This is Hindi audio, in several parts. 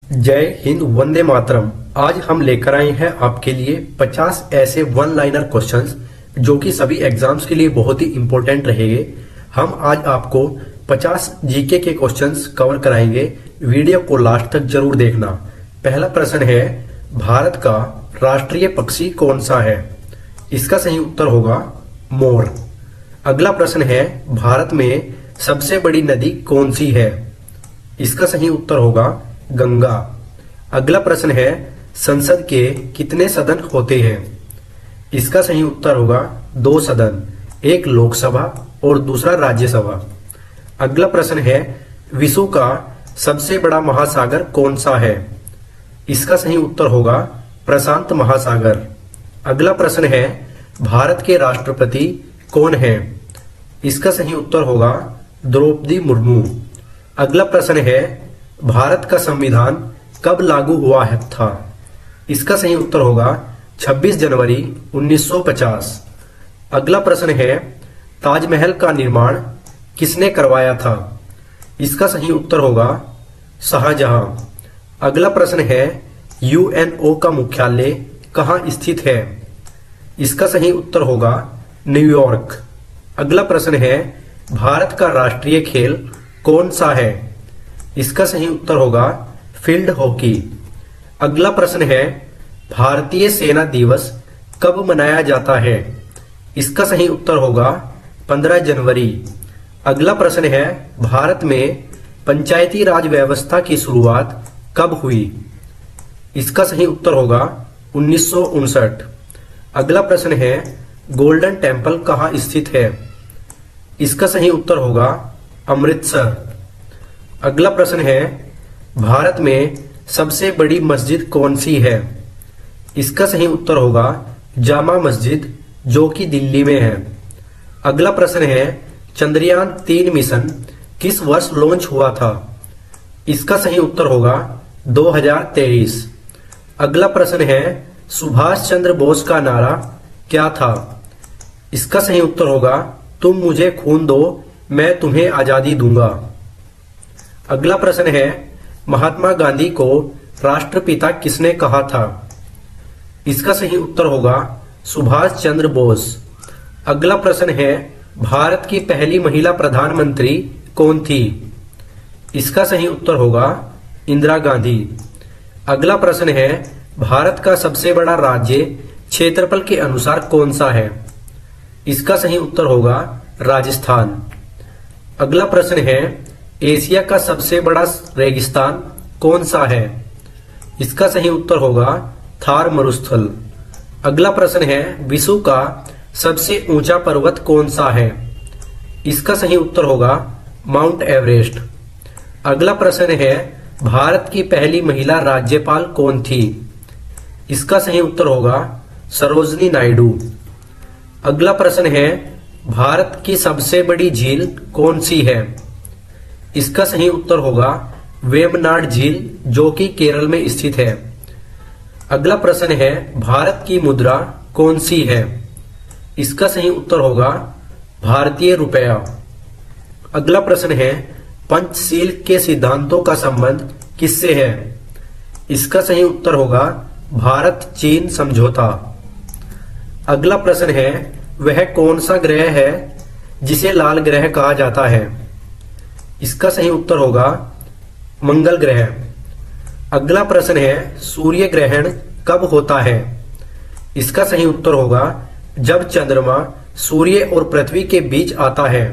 जय हिंद, वंदे मातरम। आज हम लेकर आए हैं आपके लिए 50 ऐसे वन लाइनर क्वेश्चंस जो कि सभी एग्जाम्स के लिए बहुत ही इंपॉर्टेंट रहेंगे। हम आज आपको 50 जीके के क्वेश्चंस कवर कराएंगे। वीडियो को लास्ट तक जरूर देखना। पहला प्रश्न है, भारत का राष्ट्रीय पक्षी कौन सा है? इसका सही उत्तर होगा मोर। अगला प्रश्न है, भारत में सबसे बड़ी नदी कौन सी है? इसका सही उत्तर होगा गंगा। अगला प्रश्न है, संसद के कितने सदन होते हैं? इसका सही उत्तर होगा 2 सदन, एक लोकसभा और दूसरा राज्यसभा। अगला प्रश्न है, विश्व का सबसे बड़ा महासागर कौन सा है? इसका सही उत्तर होगा प्रशांत महासागर। अगला प्रश्न है, भारत के राष्ट्रपति कौन है? इसका सही उत्तर होगा द्रौपदी मुर्मू। अगला प्रश्न है, भारत का संविधान कब लागू हुआ था? इसका सही उत्तर होगा 26 जनवरी 1950। अगला प्रश्न है, ताजमहल का निर्माण किसने करवाया था? इसका सही उत्तर होगा शाहजहां। अगला प्रश्न है, यूएनओ का मुख्यालय कहाँ स्थित है? इसका सही उत्तर होगा न्यूयॉर्क। अगला प्रश्न है, भारत का राष्ट्रीय खेल कौन सा है? इसका सही उत्तर होगा फील्ड हॉकी। अगला प्रश्न है, भारतीय सेना दिवस कब मनाया जाता है? इसका सही उत्तर होगा 15 जनवरी। अगला प्रश्न है, भारत में पंचायती राज व्यवस्था की शुरुआत कब हुई? इसका सही उत्तर होगा 1959। अगला प्रश्न है, गोल्डन टेम्पल कहाँ स्थित है? इसका सही उत्तर होगा अमृतसर। अगला प्रश्न है, भारत में सबसे बड़ी मस्जिद कौन सी है? इसका सही उत्तर होगा जामा मस्जिद, जो कि दिल्ली में है। अगला प्रश्न है, चंद्रयान 3 मिशन किस वर्ष लॉन्च हुआ था? इसका सही उत्तर होगा 2023। अगला प्रश्न है, सुभाष चंद्र बोस का नारा क्या था? इसका सही उत्तर होगा तुम मुझे खून दो, मैं तुम्हें आजादी दूंगा। अगला प्रश्न है, महात्मा गांधी को राष्ट्रपिता किसने कहा था? इसका सही उत्तर होगा सुभाष चंद्र बोस। अगला प्रश्न है, भारत की पहली महिला प्रधानमंत्री कौन थी? इसका सही उत्तर होगा इंदिरा गांधी। अगला प्रश्न है, भारत का सबसे बड़ा राज्य क्षेत्रफल के अनुसार कौन सा है? इसका सही उत्तर होगा राजस्थान। अगला प्रश्न है, एशिया का सबसे बड़ा रेगिस्तान कौन सा है? इसका सही उत्तर होगा थार मरुस्थल। अगला प्रश्न है, विश्व का सबसे ऊंचा पर्वत कौन सा है? इसका सही उत्तर होगा माउंट एवरेस्ट। अगला प्रश्न है, भारत की पहली महिला राज्यपाल कौन थी? इसका सही उत्तर होगा सरोजनी नायडू। अगला प्रश्न है, भारत की सबसे बड़ी झील कौन सी है? इसका सही उत्तर होगा वेम्बनाड झील, जो कि केरल में स्थित है। अगला प्रश्न है, भारत की मुद्रा कौन सी है? इसका सही उत्तर होगा भारतीय रुपया। अगला प्रश्न है, पंचशील के सिद्धांतों का संबंध किससे है? इसका सही उत्तर होगा भारत चीन समझौता। अगला प्रश्न है, वह कौन सा ग्रह है जिसे लाल ग्रह कहा जाता है? इसका सही उत्तर होगा मंगल ग्रह। अगला प्रश्न है, सूर्य ग्रहण कब होता है? इसका सही उत्तर होगा जब चंद्रमा सूर्य और पृथ्वी के बीच आता है।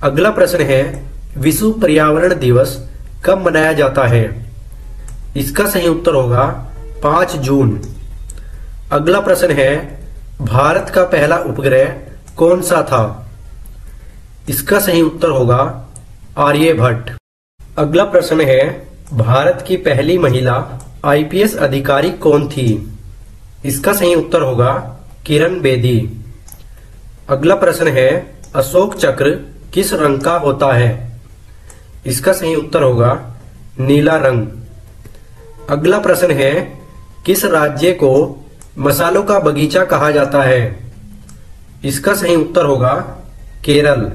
अगला प्रश्न है, विश्व पर्यावरण दिवस कब मनाया जाता है? इसका सही उत्तर होगा 5 जून। अगला प्रश्न है, भारत का पहला उपग्रह कौन सा था? इसका सही उत्तर होगा आर्यभट्ट। अगला प्रश्न है, भारत की पहली महिला आईपीएस अधिकारी कौन थी? इसका सही उत्तर होगा किरण बेदी। अगला प्रश्न है, अशोक चक्र किस रंग का होता है? इसका सही उत्तर होगा नीला रंग। अगला प्रश्न है, किस राज्य को मसालों का बगीचा कहा जाता है? इसका सही उत्तर होगा केरल।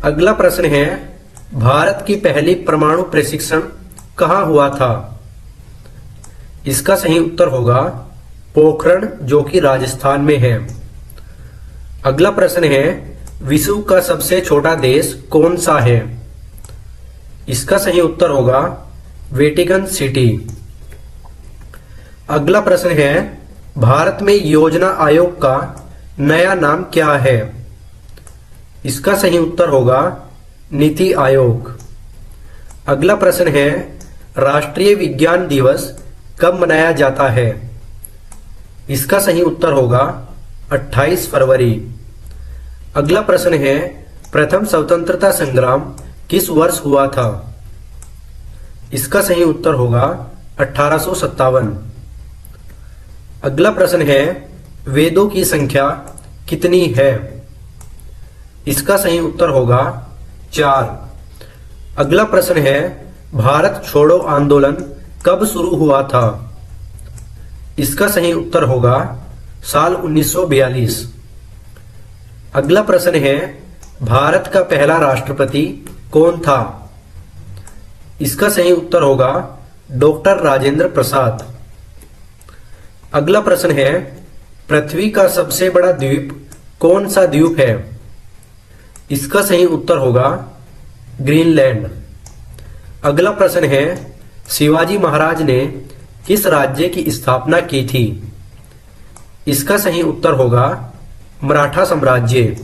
अगला प्रश्न है, भारत की पहली परमाणु प्रशिक्षण कहाँ हुआ था? इसका सही उत्तर होगा पोखरण, जो कि राजस्थान में है। अगला प्रश्न है, विश्व का सबसे छोटा देश कौन सा है? इसका सही उत्तर होगा वेटिकन सिटी। अगला प्रश्न है, भारत में योजना आयोग का नया नाम क्या है? इसका सही उत्तर होगा नीति आयोग। अगला प्रश्न है, राष्ट्रीय विज्ञान दिवस कब मनाया जाता है? इसका सही उत्तर होगा 28 फरवरी। अगला प्रश्न है, प्रथम स्वतंत्रता संग्राम किस वर्ष हुआ था? इसका सही उत्तर होगा 1857। अगला प्रश्न है, वेदों की संख्या कितनी है? इसका सही उत्तर होगा 4। अगला प्रश्न है, भारत छोड़ो आंदोलन कब शुरू हुआ था? इसका सही उत्तर होगा साल 1942। अगला प्रश्न है, भारत का पहला राष्ट्रपति कौन था? इसका सही उत्तर होगा डॉक्टर राजेंद्र प्रसाद। अगला प्रश्न है, पृथ्वी का सबसे बड़ा द्वीप कौन सा द्वीप है? इसका सही उत्तर होगा ग्रीनलैंड। अगला प्रश्न है, शिवाजी महाराज ने किस राज्य की स्थापना की थी? इसका सही उत्तर होगा मराठा साम्राज्य।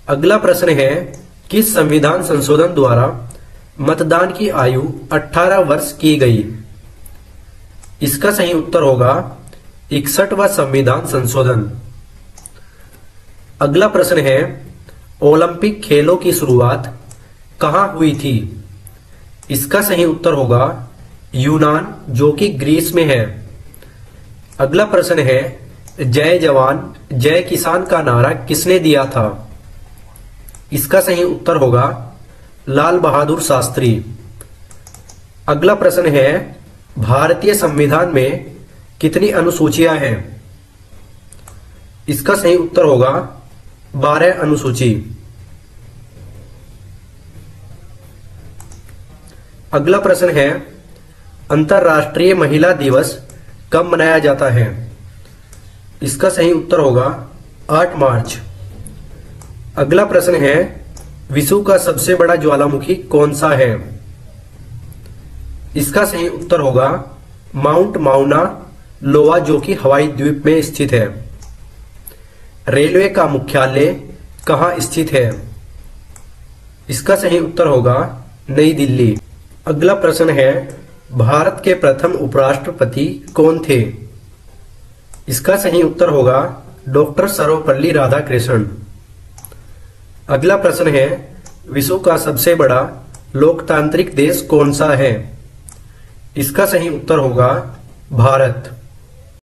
अगला प्रश्न है, किस संविधान संशोधन द्वारा मतदान की आयु 18 वर्ष की गई? इसका सही उत्तर होगा 61वां संविधान संशोधन। अगला प्रश्न है, ओलंपिक खेलों की शुरुआत कहां हुई थी? इसका सही उत्तर होगा यूनान, जो कि ग्रीस में है। अगला प्रश्न है, जय जवान जय किसान का नारा किसने दिया था? इसका सही उत्तर होगा लाल बहादुर शास्त्री। अगला प्रश्न है, भारतीय संविधान में कितनी अनुसूचियां हैं? इसका सही उत्तर होगा 12 अनुसूची। अगला प्रश्न है, अंतर्राष्ट्रीय महिला दिवस कब मनाया जाता है? इसका सही उत्तर होगा 8 मार्च। अगला प्रश्न है, विश्व का सबसे बड़ा ज्वालामुखी कौन सा है? इसका सही उत्तर होगा माउंट माउना लोआ, जो कि हवाई द्वीप में स्थित है। रेलवे का मुख्यालय कहाँ स्थित है? इसका सही उत्तर होगा नई दिल्ली। अगला प्रश्न है, भारत के प्रथम उपराष्ट्रपति कौन थे? इसका सही उत्तर होगा डॉक्टर सर्वपल्ली राधाकृष्णन। अगला प्रश्न है, विश्व का सबसे बड़ा लोकतांत्रिक देश कौन सा है? इसका सही उत्तर होगा भारत।